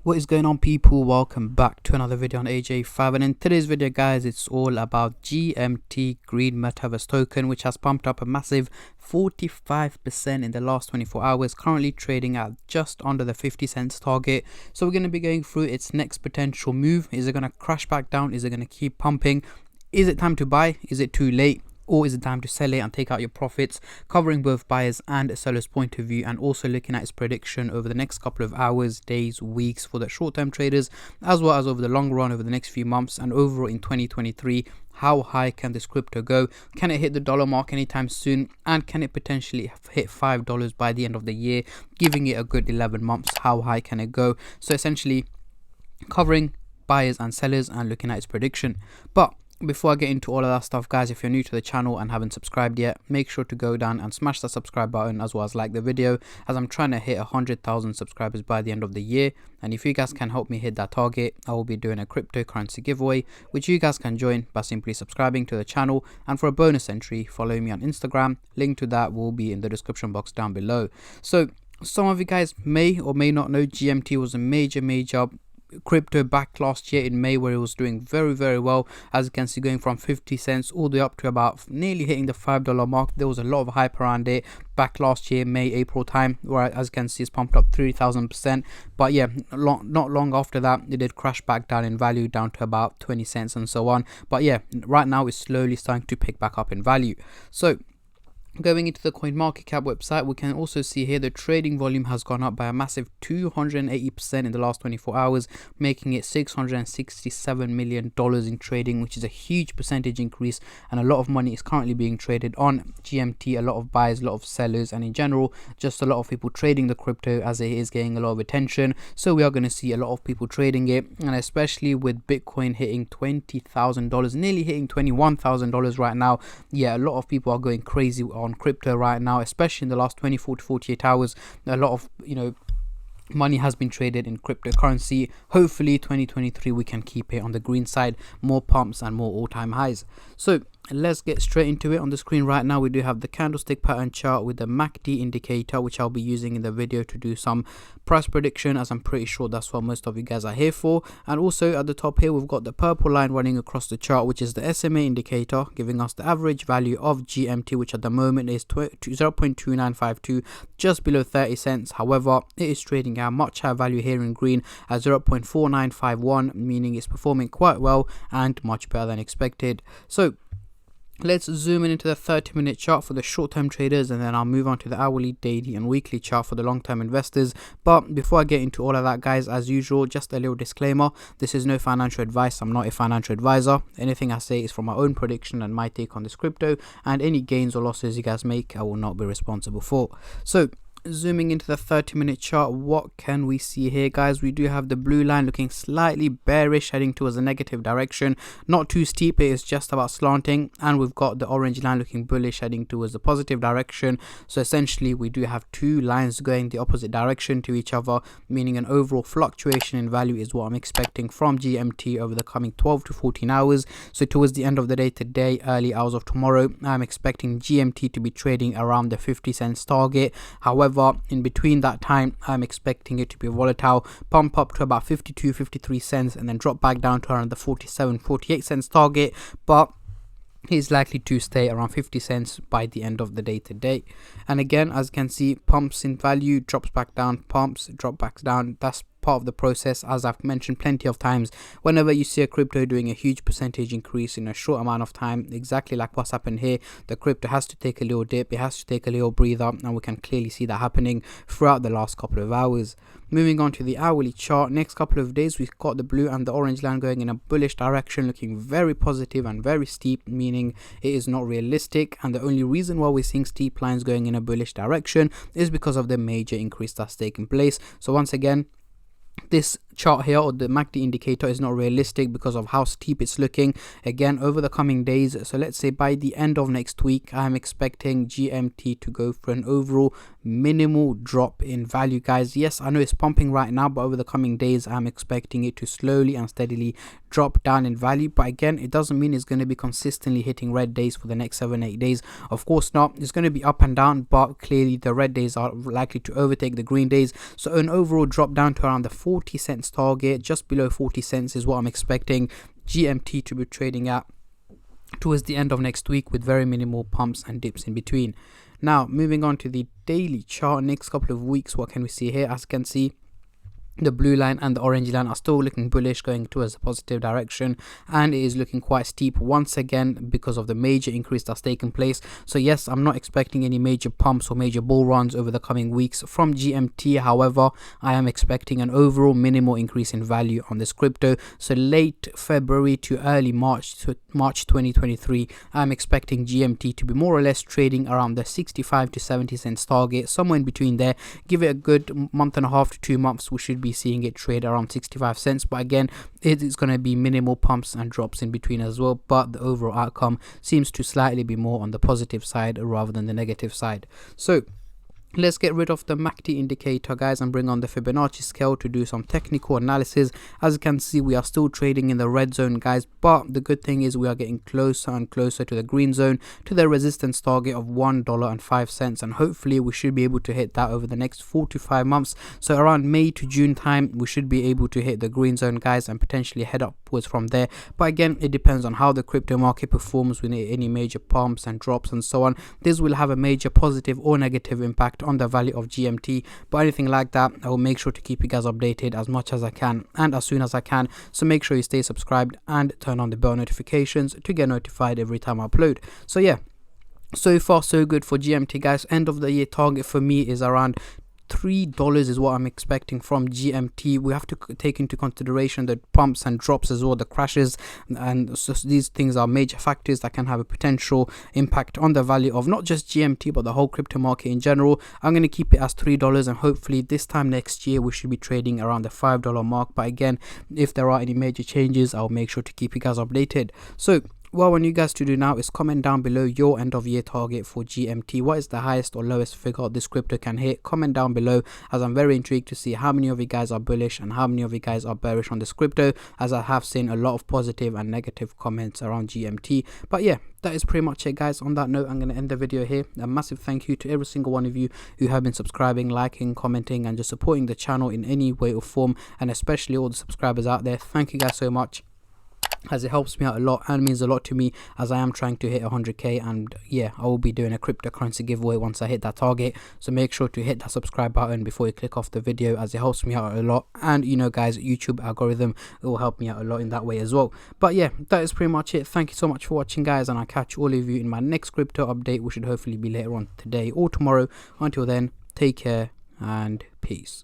What is going on, people? Welcome back to another video on AJ5, and in today's video guys, it's all about GMT Green Metaverse token, which has pumped up a massive 45% in the last 24 hours, currently trading at just under the 50 cents target. So we're going to be going through its next potential move. Is it going to crash back down? Is it going to keep pumping? Is it time to buy? Is it too late? Or is it time to sell it and take out your profits? Covering both buyers and sellers' point of view, and also looking at its prediction over the next couple of hours, days, weeks for the short-term traders, as well as over the long run over the next few months and overall in 2023. How high can this crypto go? Can it hit the dollar mark anytime soon? And can it potentially hit $5 by the end of the year, giving it a good 11 months? How high can it go? So essentially covering buyers and sellers and looking at its prediction. But before I get into all of that stuff, guys, if you're new to the channel and haven't subscribed yet, make sure to go down and smash that subscribe button, as well as like the video, as I'm trying to hit 100,000 subscribers by the end of the year. And if you guys can help me hit that target, I will be doing a cryptocurrency giveaway, which you guys can join by simply subscribing to the channel. And for a bonus entry, follow me on Instagram. Link to that will be in the description box down below. So some of you guys may or may not know GMT was a major crypto back last year in May, where it was doing very well, as you can see, going from 50 cents all the way up to about nearly hitting the $5 mark. There was a lot of hype around it back last year, May, April time, where, as you can see, it's pumped up 3,000%. But yeah, not long after that, it did crash back down in value, down to about 20 cents and so on. But yeah, right now it's slowly starting to pick back up in value. So going into the CoinMarketCap website, we can also see here the trading volume has gone up by a massive 280% in the last 24 hours, making it $667 million in trading, which is a huge percentage increase, and a lot of money is currently being traded on GMT. A lot of buyers, a lot of sellers, and in general just a lot of people trading the crypto, as it is getting a lot of attention. So we are going to see a lot of people trading it, and especially with Bitcoin hitting $20,000, nearly hitting $21,000 right now. Yeah, a lot of people are going crazy on crypto right now, especially in the last 24 to 48 hours. A lot of money has been traded in cryptocurrency. Hopefully 2023 we can keep it on the green side, more pumps and more all-time highs. So let's get straight into it. On the screen right now we do have the candlestick pattern chart with the MACD indicator, which I'll be using in the video to do some price prediction, as I'm pretty sure that's what most of you guys are here for. And also at the top here we've got the purple line running across the chart, which is the SMA indicator, giving us the average value of GMT, which at the moment is 0.2952, just below 30 cents. However, it is trading at much higher value here in green at 0.4951, meaning it's performing quite well and much better than expected. So let's zoom in into the 30-minute chart for the short-term traders, and then I'll move on to the hourly, daily and weekly chart for the long-term investors. But before I get into all of that, guys, as usual, just a little disclaimer: this is no financial advice. I'm not a financial advisor. Anything I say is from my own prediction and my take on this crypto, and any gains or losses you guys make, I will not be responsible for. So zooming into the 30-minute chart, what can we see here, guys? We do have the blue line looking slightly bearish, heading towards a negative direction. Not too steep, it is just about slanting. And we've got the orange line looking bullish, heading towards the positive direction. So essentially we do have two lines going the opposite direction to each other, meaning an overall fluctuation in value is what I'm expecting from GMT over the coming 12 to 14 hours. So towards the end of the day today, early hours of tomorrow, I'm expecting GMT to be trading around the 50 cents target. However, in between that time, I'm expecting it to be volatile, pump up to about 52-53 cents and then drop back down to around the 47-48 cents target, but is likely to stay around 50 cents by the end of the day today. And again, as you can see, pumps in value, drops back down, pumps, drop back down. That's part of the process, as I've mentioned plenty of times. Whenever you see a crypto doing a huge percentage increase in a short amount of time, exactly like what's happened here, the crypto has to take a little dip, it has to take a little breather, and we can clearly see that happening throughout the last couple of hours. Moving on to the hourly chart, next couple of days we've got the blue and the orange line going in a bullish direction, looking very positive and very steep, meaning it is not realistic. And the only reason why we're seeing steep lines going in a bullish direction is because of the major increase that's taken place. So once again, this chart here, or the MACD indicator, is not realistic because of how steep it's looking again over the coming days. So let's say by the end of next week, I'm expecting GMT to go for an overall minimal drop in value, guys. Yes, I know it's pumping right now, but over the coming days I'm expecting it to slowly and steadily drop down in value. But again, it doesn't mean it's going to be consistently hitting red days for the next 7-8 days. Of course not. It's going to be up and down, but clearly the red days are likely to overtake the green days. So an overall drop down to around the 40 cents target, just below 40 cents is what I'm expecting GMT to be trading at towards the end of next week, with very minimal pumps and dips in between. Now moving on to the daily chart, next couple of weeks, what can we see here? As you can see, the blue line and the orange line are still looking bullish, going towards a positive direction, and it is looking quite steep once again because of the major increase that's taken place. So yes, I'm not expecting any major pumps or major bull runs over the coming weeks from GMT. However, I am expecting an overall minimal increase in value on this crypto. So late February to early March 2023, I'm expecting GMT to be more or less trading around the 65 to 70 cents target, somewhere in between there. Give it a good month and a half to 2 months, we should be seeing it trade around 65 cents. But again, it is going to be minimal pumps and drops in between as well, but the overall outcome seems to slightly be more on the positive side rather than the negative side. So let's get rid of the MACD indicator, guys, and bring on the Fibonacci scale to do some technical analysis. As you can see, we are still trading in the red zone, guys, but the good thing is we are getting closer and closer to the green zone, to the resistance target of $1.05, and hopefully we should be able to hit that over the next 4 to 5 months. So around May to June time, we should be able to hit the green zone, guys, and potentially head upwards from there. But again, it depends on how the crypto market performs with any major pumps and drops and so on. This will have a major positive or negative impact on the value of GMT, but anything like that, I will make sure to keep you guys updated as much as I can and as soon as I can. So make sure you stay subscribed and turn on the bell notifications to get notified every time I upload. So yeah, so far so good for GMT, guys. End of the year target for me is around $3 is what I'm expecting from GMT. We have to take into consideration the pumps and drops as well, the crashes, and so these things are major factors that can have a potential impact on the value of not just GMT but the whole crypto market in general. I'm going to keep it as $3, and hopefully this time next year we should be trading around the $5 mark. But again, if there are any major changes, I'll make sure to keep you guys updated. So what I want you guys to do now is comment down below your end of year target for GMT. What is the highest or lowest figure this crypto can hit? Comment down below, as I'm very intrigued to see how many of you guys are bullish and how many of you guys are bearish on this crypto, as I have seen a lot of positive and negative comments around GMT. But yeah, that is pretty much it, guys. On that note, I'm going to end the video here. A massive thank you to every single one of you who have been subscribing, liking, commenting, and just supporting the channel in any way or form, and especially all the subscribers out there. Thank you guys so much, as it helps me out a lot and means a lot to me, as I am trying to hit 100k, and yeah, I will be doing a cryptocurrency giveaway once I hit that target. So make sure to hit that subscribe button before you click off the video, as it helps me out a lot. And you know, guys, YouTube algorithm, it will help me out a lot in that way as well. But yeah, that is pretty much it. Thank you so much for watching, guys, and I'll catch all of you in my next crypto update, which should hopefully be later on today or tomorrow. Until then, take care and peace.